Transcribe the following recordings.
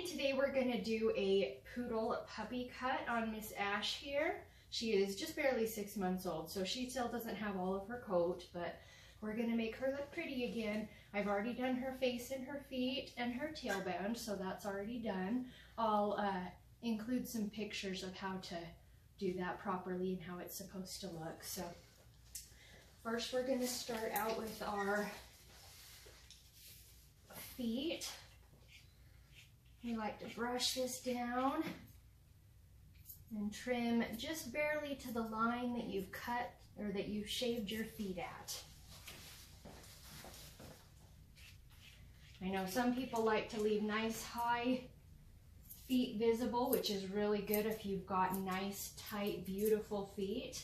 finally, today we're going to do a poodle puppy cut on Miss Ash here. She is just barely 6 months old, so she still doesn't have all of her coat, but we're going to make her look pretty again. I've already done her face and her feet and her tailband, so that's already done. I'll include some pictures of how to do that properly and how it's supposed to look. So first we're going to start out with our feet. We like to brush this down and trim just barely to the line that you've cut or that you've shaved your feet at. I know some people like to leave nice high feet visible, which is really good if you've got nice, tight, beautiful feet.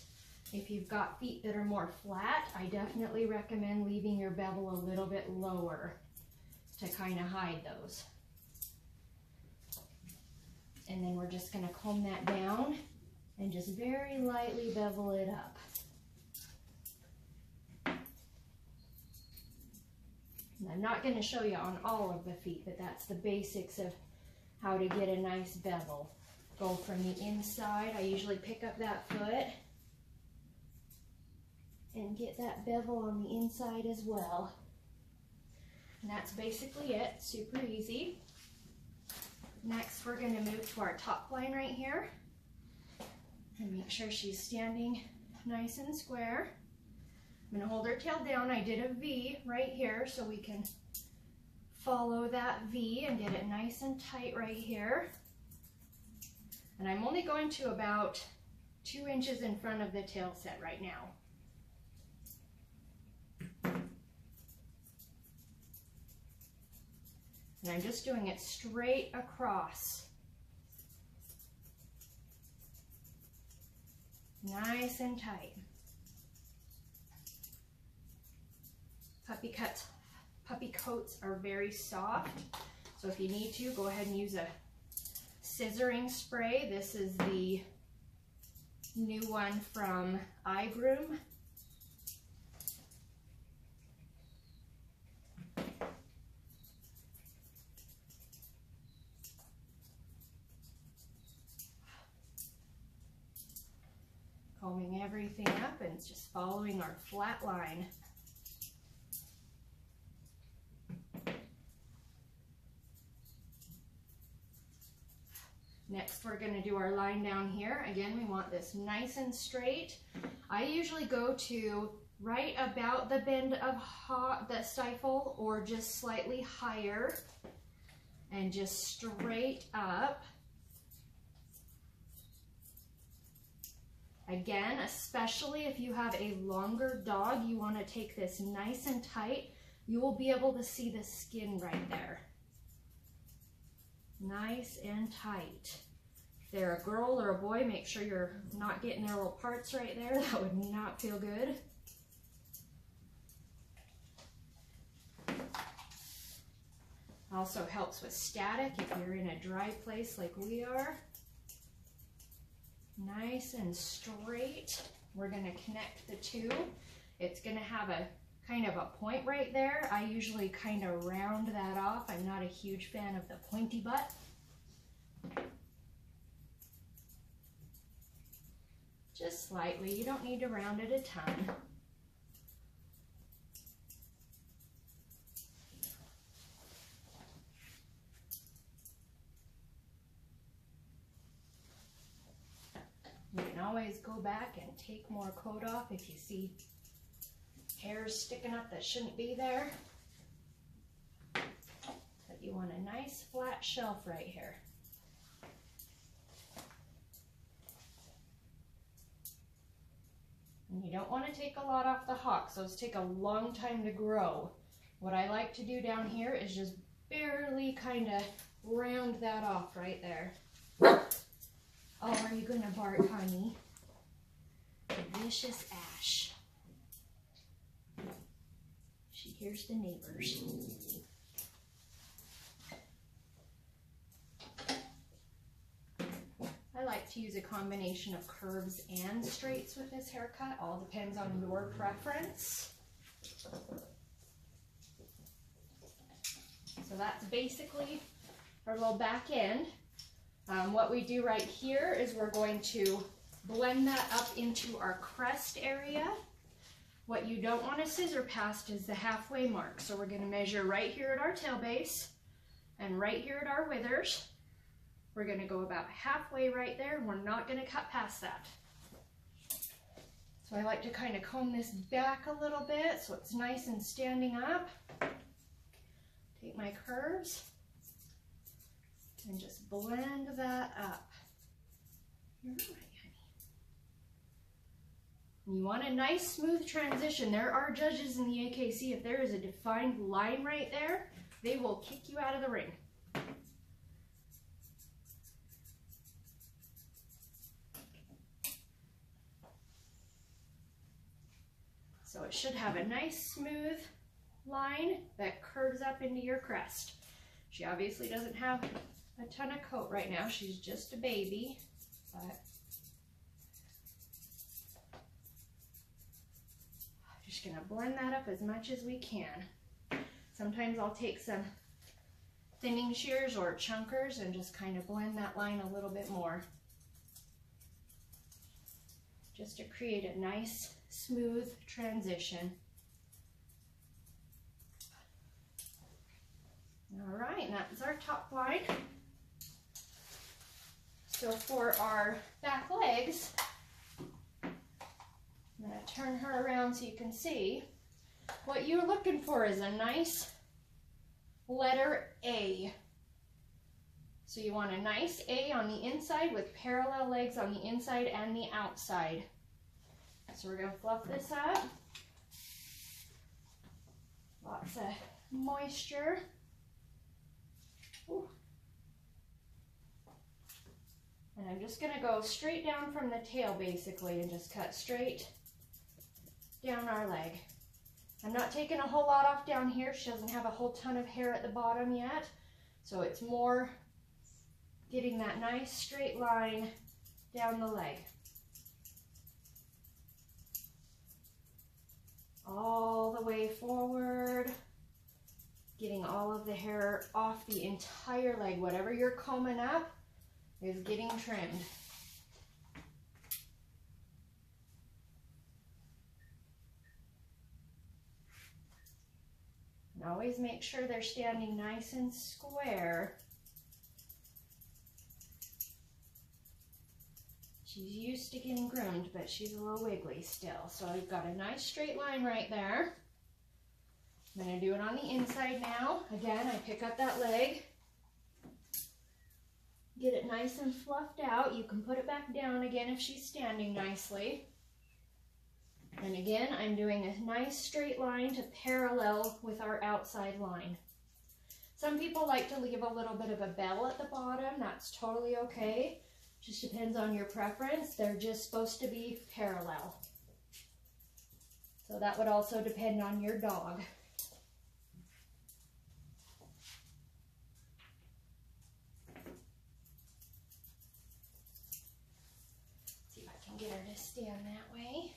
If you've got feet that are more flat, I definitely recommend leaving your bevel a little bit lower to kind of hide those. And then we're just going to comb that down and just very lightly bevel it up. And I'm not going to show you on all of the feet, but that's the basics of how to get a nice bevel. Go from the inside. I usually pick up that foot and get that bevel on the inside as well. And that's basically it. Super easy. Next, we're going to move to our top line right here and make sure she's standing nice and square. I'm going to hold her tail down. I did a V right here so we can follow that V and get it nice and tight right here. And I'm only going to about 2 inches in front of the tail set right now. And I'm just doing it straight across. Nice and tight. Puppy coats are very soft, so if you need to, go ahead and use a scissoring spray. This is the new one from iGroom. Combing everything up and it's just following our flat line. Next, we're going to do our line down here. Again, we want this nice and straight. I usually go to right about the bend of the stifle or just slightly higher and just straight up. Again, especially if you have a longer dog, you want to take this nice and tight. You will be able to see the skin right there. Nice and tight. If they're a girl or a boy, make sure you're not getting their little parts right there. That would not feel good. Also helps with static if you're in a dry place like we are. Nice and straight. We're going to connect the two. It's going to have a kind of a point right there. I usually kind of round that off. I'm not a huge fan of the pointy butt. Just slightly. You don't need to round it a ton. You can always go back and take more coat off if you see hairs sticking up that shouldn't be there. But you want a nice flat shelf right here. And you don't want to take a lot off the hocks. Those take a long time to grow. What I like to do down here is just barely kind of round that off right there. Oh, are you going to bark, honey? The vicious Ash. She hears the neighbors. I like to use a combination of curves and straights with this haircut. All depends on your preference. So that's basically our little back end. What we do right here is we're going to blend that up into our crest area. What you don't want to scissor past is the halfway mark. So we're going to measure right here at our tail base and right here at our withers. We're going to go about halfway right there. We're not going to cut past that. So I like to kind of comb this back a little bit so it's nice and standing up. Take my curves and just blend that up. You're right, honey. You want a nice smooth transition. There are judges in the AKC, if there is a defined line right there, they will kick you out of the ring. So it should have a nice smooth line that curves up into your crest. She obviously doesn't have a ton of coat right now. She's just a baby, but I'm just gonna blend that up as much as we can. Sometimes I'll take some thinning shears or chunkers and just kind of blend that line a little bit more, just to create a nice smooth transition. All right, and that's our top line. So for our back legs, I'm going to turn her around so you can see. What you're looking for is a nice letter A. So you want a nice A on the inside with parallel legs on the inside and the outside. So we're going to fluff this up. Lots of moisture. Ooh. And I'm just going to go straight down from the tail basically and just cut straight down our leg. I'm not taking a whole lot off down here. She doesn't have a whole ton of hair at the bottom yet. So it's more getting that nice straight line down the leg. All the way forward, getting all of the hair off the entire leg. Whatever you're combing up is getting trimmed. And always make sure they're standing nice and square. She's used to getting groomed, but she's a little wiggly still. So I've got a nice straight line right there. I'm going to do it on the inside now. Again, I pick up that leg, get it nice and fluffed out. You can put it back down again if she's standing nicely. And again, I'm doing a nice straight line to parallel with our outside line. Some people like to leave a little bit of a bell at the bottom. That's totally okay. Just depends on your preference. They're just supposed to be parallel. So that would also depend on your dog. See if I can get her to stand that way.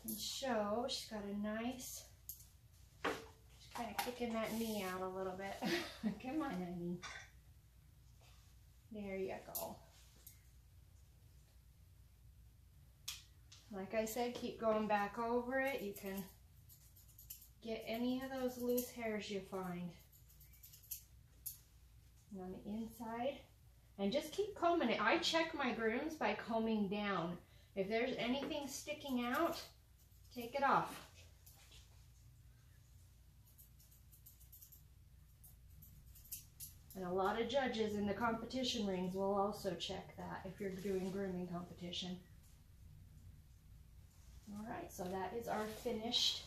And show she's got a nice, she's kind of kicking that knee out a little bit. Come on, honey. There you go. Like I said, keep going back over it. You can get any of those loose hairs you find. And on the inside. And just keep combing it. I check my grooms by combing down. If there's anything sticking out, take it off. And a lot of judges in the competition rings will also check that if you're doing grooming competition. All right, so that is our finished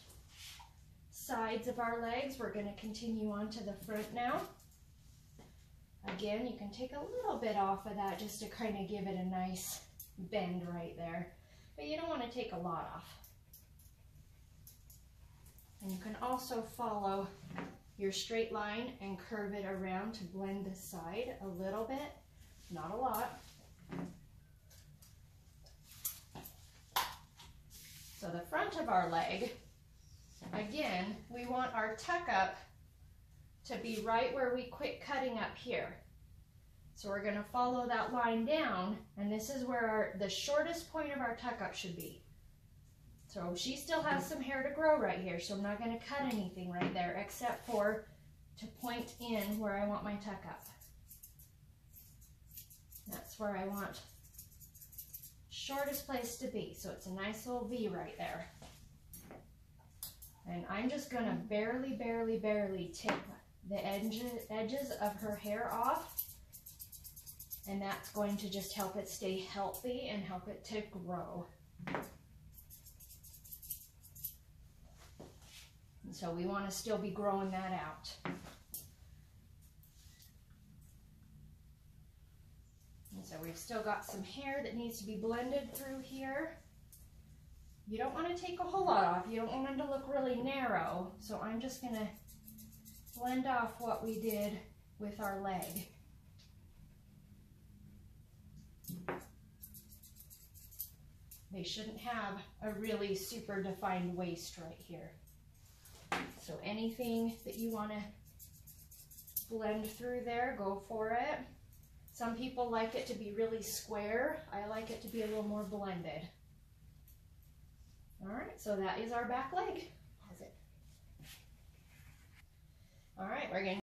sides of our legs. We're going to continue on to the front now. Again, you can take a little bit off of that just to kind of give it a nice bend right there. But you don't want to take a lot off. And you can also follow your straight line and curve it around to blend the side a little bit, not a lot. So the front of our leg, Again, we want our tuck up to be right where we quit cutting up here. So we're going to follow that line down, and this is where the shortest point of our tuck up should be. So she still has some hair to grow right here, so I'm not going to cut anything right there except for to point in where I want my tuck up. That's where I want shortest place to be, so it's a nice little V right there. And I'm just going to barely, barely, barely tip the edges of her hair off, and that's going to just help it stay healthy and help it to grow. And so we want to still be growing that out. And so we've still got some hair that needs to be blended through here. You don't want to take a whole lot off. You don't want them to look really narrow. So I'm just going to blend off what we did with our leg. They shouldn't have a really super defined waist right here. So anything that you want to blend through there, go for it. Some people like it to be really square. I like it to be a little more blended. All right, so that is our back leg. All right, we're going to